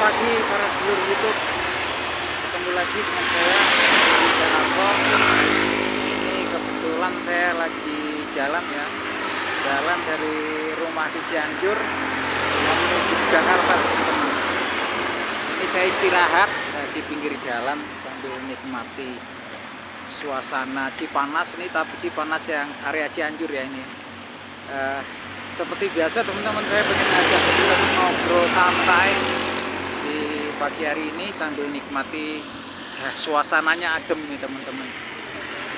pagi para seluruh YouTube. Ketemu lagi dengan saya di Jakarta. Ini kebetulan saya lagi jalan ya. Jalan dari rumah di Cianjur menuju Jakarta, teman-teman. Ini saya istirahat di pinggir jalan sambil nikmati suasana Cipanas nih, tapi Cipanas yang area Cianjur ya ini. Seperti biasa teman-teman, saya pengen ngajak beliau ngobrol santai di pagi hari ini sambil nikmati suasananya adem nih teman-teman.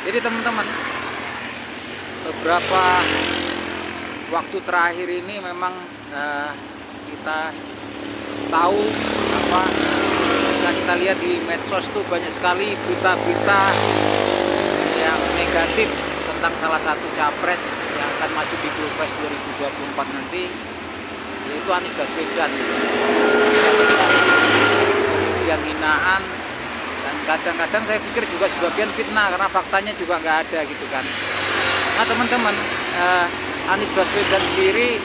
Jadi teman-teman, beberapa waktu terakhir ini memang kita tahu apa, bisa kita lihat di medsos tuh banyak sekali berita-berita yang negatif tentang salah satu capres yang akan maju di Pilpres 2024 nanti, yaitu Anies Baswedan. Kemudian hinaan, dan kadang-kadang saya pikir juga sebagian fitnah karena faktanya juga nggak ada gitu kan. Nah teman-teman, Anies Baswedan sendiri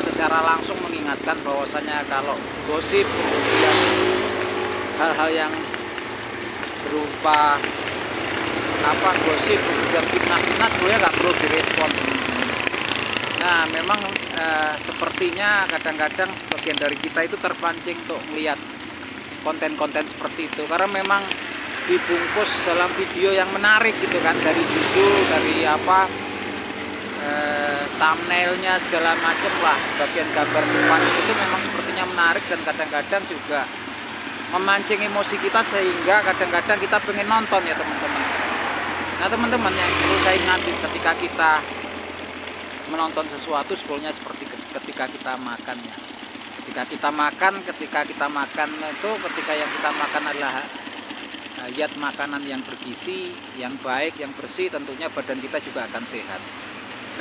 secara langsung mengingatkan bahwasanya kalau gosip kemudian hal-hal yang berupa gosip dan fitnah-fitnah sebenarnya nggak perlu direspon. Nah memang sepertinya kadang-kadang sebagian dari kita itu terpancing untuk melihat konten-konten seperti itu karena memang dibungkus dalam video yang menarik gitu kan, dari judul, dari thumbnailnya segala macam lah, bagian gambar depan itu memang sepertinya menarik dan kadang-kadang juga memancing emosi kita sehingga kadang-kadang kita pengen nonton ya teman-teman. Nah teman-teman, yang perlu saya ingatin ketika kita menonton sesuatu sebetulnya seperti ketika kita makan ya. Ketika kita makan itu, ketika yang kita makan adalah hayat makanan yang bergizi, yang baik, yang bersih, tentunya badan kita juga akan sehat.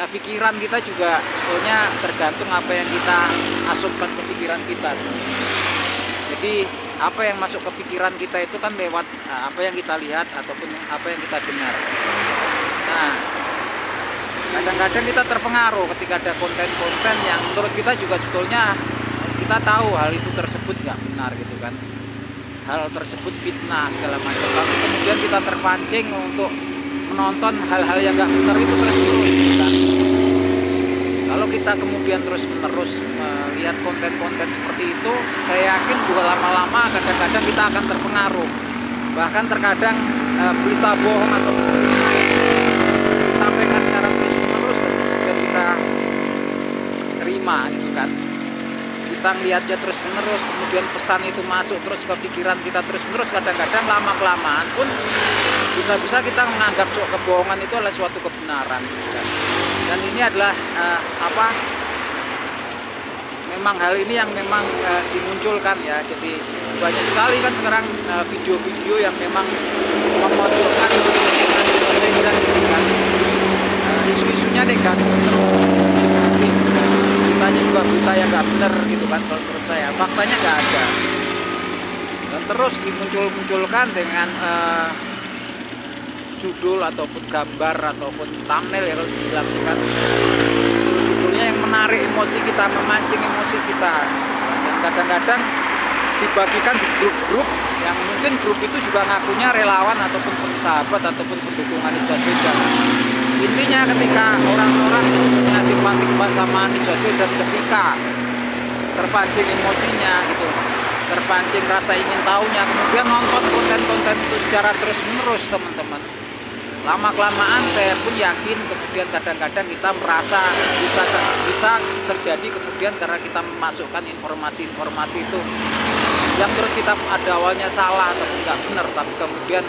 Nah pikiran kita juga sebetulnya tergantung apa yang kita asupkan ke pikiran kita. Jadi apa yang masuk ke pikiran kita itu kan lewat apa yang kita lihat ataupun apa yang kita dengar. Nah kadang-kadang kita terpengaruh ketika ada konten-konten yang menurut kita juga sebetulnya kita tahu hal itu tersebut nggak benar gitu kan, hal tersebut fitnah segala macam, tapi kemudian kita terpancing untuk menonton hal-hal yang nggak benar itu terus-menerus gitu kan. Kalau kita kemudian terus-menerus melihat konten-konten seperti itu, saya yakin juga lama-lama kadang-kadang kita akan terpengaruh. Bahkan terkadang berita bohong atau disampaikan secara terus-menerus dan kemudian kita terima gitu kan. Kita melihatnya terus-menerus, kemudian pesan itu masuk terus ke pikiran kita terus-menerus, kadang-kadang lama-kelamaan pun bisa-bisa kita menganggap kebohongan itu adalah suatu kebenaran gitu kan. Dan ini adalah memang hal ini yang memang dimunculkan ya. Jadi banyak sekali kan sekarang video-video yang memang memunculkan kan, isu-isunya negatif terus. Beritanya juga berita yang nggak benar gitu kan, kalau menurut saya faktanya nggak ada, dan terus dimunculkan dengan judul ataupun gambar ataupun thumbnail ya kalau dilakukan judulnya yang menarik emosi kita, memancing emosi kita, dan kadang-kadang dibagikan di grup-grup yang mungkin grup itu juga ngakunya relawan ataupun sahabat ataupun pendukung Anies Baswedan. Intinya ketika orang-orang yang punya simpati sama Anies Baswedan, ketika terpancing emosinya gitu, terpancing rasa ingin tahunya, kemudian nonton konten-konten itu secara terus-menerus teman-teman, lama-kelamaan saya pun yakin kemudian kadang-kadang kita merasa bisa terjadi kemudian karena kita memasukkan informasi-informasi itu yang menurut kita ada awalnya salah atau tidak benar, tapi kemudian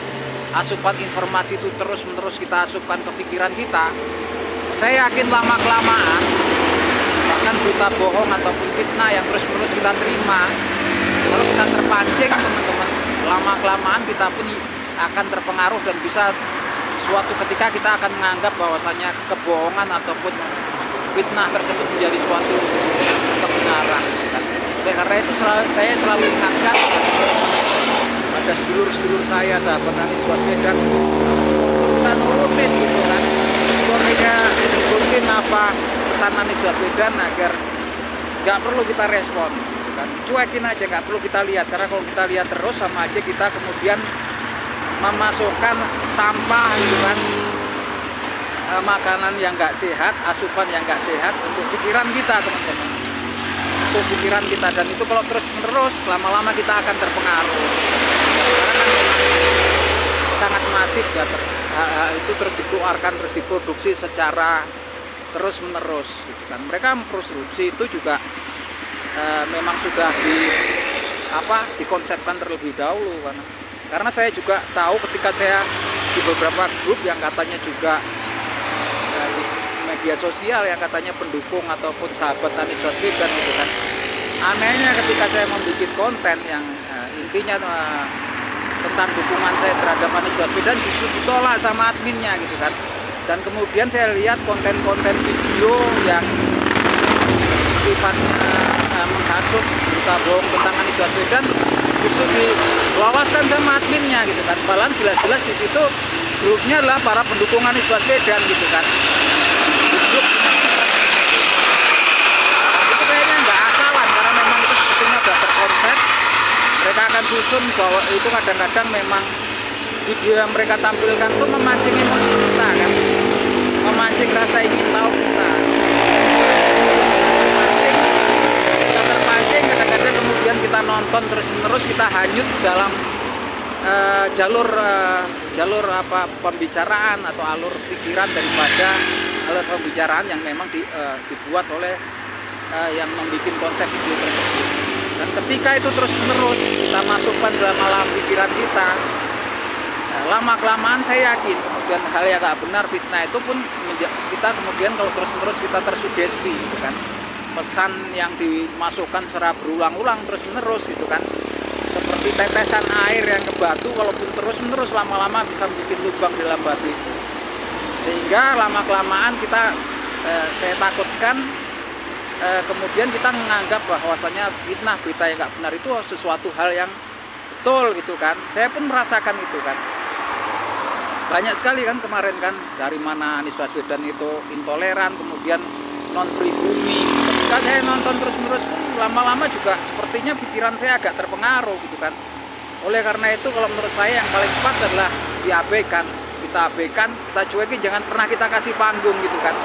asupan informasi itu terus-menerus kita asupkan ke pikiran kita. Saya yakin lama-kelamaan bahkan berita bohong ataupun fitnah yang terus-menerus kita terima, kalau kita terpancing teman-teman, lama-kelamaan kita pun akan terpengaruh dan bisa suatu ketika kita akan menganggap bahwasanya kebohongan ataupun fitnah tersebut menjadi suatu kebenaran kan. Oleh karena itu saya selalu ingatkan pada sedulur-sedulur saya, sahabat Anies Baswedan, kita nurutin gitu kan, kita ikutin apa pesan Anies Baswedan agar nggak perlu kita respon. gitu kan. Cuekin aja, nggak perlu kita lihat, karena kalau kita lihat terus sama aja kita kemudian memasukkan sampah gitu kan, makanan yang nggak sehat, asupan yang nggak sehat untuk pikiran kita teman-teman, untuk pikiran kita. Dan itu kalau terus menerus lama-lama kita akan terpengaruh, karena kan memang sangat masif ya, itu terus dikeluarkan, terus diproduksi secara terus menerus gitu kan. Mereka memproduksi itu juga memang sudah dikonsepkan terlebih dahulu kan. Karena saya juga tahu ketika saya di beberapa grup yang katanya juga di media sosial yang katanya pendukung ataupun sahabat Anies Baswedan gitu kan. Anehnya ketika saya membuat konten yang intinya tentang dukungan saya terhadap Anies Baswedan justru ditolak sama adminnya gitu kan. Dan kemudian saya lihat konten-konten video yang sifatnya menghasut, berita bohong tentang Anies Baswedan justru diloloskan sama adminnya gitu kan. Padahal jelas-jelas di situ grupnya adalah para pendukung Anies Baswedan gitu kan. Grup itu kayaknya nggak asalan, karena memang itu sepertinya udah terkonsep. Mereka akan susun bahwa itu kadang-kadang memang video yang mereka tampilkan tuh memancing emosi kita kan, memancing rasa ingin tahu kita. Kita terpancing, kadang-kadang kemudian kita nonton terus-menerus, kita hanyut dalam jalur pembicaraan atau alur pikiran daripada alur pembicaraan yang memang dibuat oleh yang membuat konsep video tersebut. Dan ketika itu terus-menerus kita masukkan dalam alam pikiran kita, lama-kelamaan saya yakin kemudian hal yang gak benar, fitnah itu pun kita kemudian kalau terus-menerus kita tersugesti gitu kan. Pesan yang dimasukkan secara berulang-ulang terus-menerus gitu kan, seperti tetesan air yang ke batu, kalaupun terus-menerus lama-lama bisa bikin lubang dalam batu itu. Sehingga lama-kelamaan kita saya takutkan kemudian kita menganggap bahwasanya fitnah, berita yang nggak benar itu sesuatu hal yang betul gitu kan. Saya pun merasakan itu kan. Banyak sekali kan kemarin kan, dari mana Anies Baswedan itu intoleran, kemudian non pribumi. Ketika saya nonton terus-menerus pun lama-lama juga sepertinya pikiran saya agak terpengaruh gitu kan. Oleh karena itu kalau menurut saya yang paling pas adalah diabaikan. Kita abaikan, kita cuekin, jangan pernah kita kasih panggung gitu kan.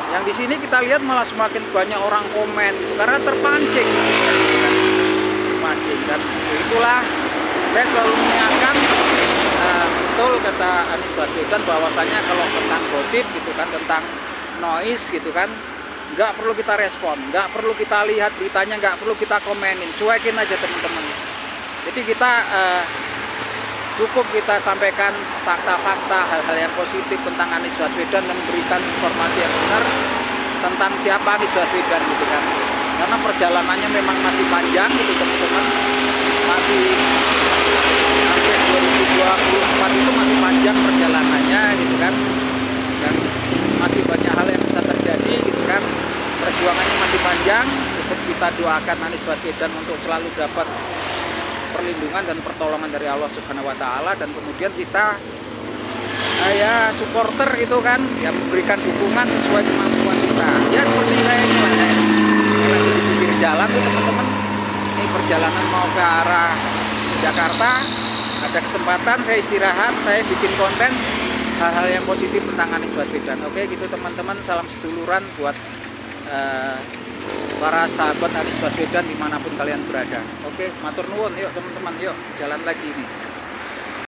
Yang di sini kita lihat malah semakin banyak orang komen gitu, karena terpancing gitu kan. Terpancing. Dan itulah saya selalu mengingatkan, betul kata Anies Baswedan bahwasanya kalau tentang gosip gitu kan, tentang noise gitu kan, nggak perlu kita respon, nggak perlu kita lihat beritanya, nggak perlu kita komenin, cuekin aja teman-teman. Jadi kita cukup kita sampaikan fakta-fakta, hal-hal yang positif tentang Anies Baswedan dan memberikan informasi yang benar tentang siapa Anies Baswedan gitu kan. Karena perjalanannya memang masih panjang gitu teman-teman, masih sampai 2024 itu masih panjang perjalanannya gitu kan, dan masih banyak hal yang bisa terjadi gitu kan. Perjuangannya masih panjang. Cukup kita doakan Anies Baswedan untuk selalu dapat perlindungan dan pertolongan dari Allah Subhanahu wa taala, dan kemudian kita ya supporter gitu kan, yang memberikan dukungan sesuai kemampuan kita. Ya seperti saya ini lah, saya lagi di pinggir jalan tuh teman-teman. Ini perjalanan mau ke arah Jakarta, ada kesempatan saya istirahat, saya bikin konten hal-hal yang positif tentang Anies Baswedan. Oke gitu teman-teman, salam seduluran buat para sahabat Anies Baswedan dimanapun kalian berada. Oke, matur nuwun, yuk teman-teman, yuk jalan lagi nih.